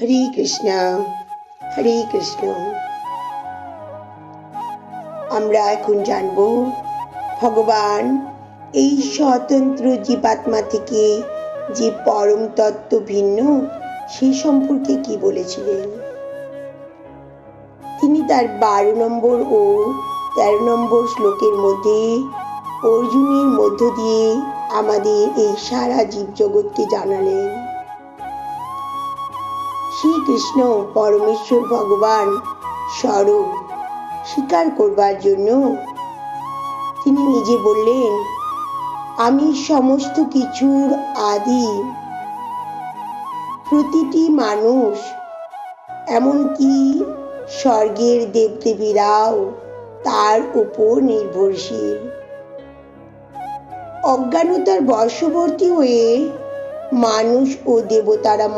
হরে কৃষ্ণ, হরে কৃষ্ণ। আমরা এখন জানব ভগবান এই স্বতন্ত্র জীবাত্মা থেকে যে পরম তত্ত্ব ভিন্ন সে সম্পর্কে কি বলেছিলেন। তিনি তার 12 নম্বর ও 13 নম্বর শ্লোকের মধ্যে অর্জুনের মধ্য দিয়ে আমাদের এই সারা জীবজগৎকে জানালেন। শ্রীকৃষ্ণ পরমেশ্বর ভগবান স্বরূপ স্বীকার করবার জন্য তিনি নিজে বললেন, আমি সমস্ত কিছুর আদি। প্রতিটি মানুষ, এমনকি স্বর্গের দেবদেবীরাও তার উপর নির্ভরশীল। অজ্ঞানতার বশবর্তী হয়ে মানুষ ও দেবতারা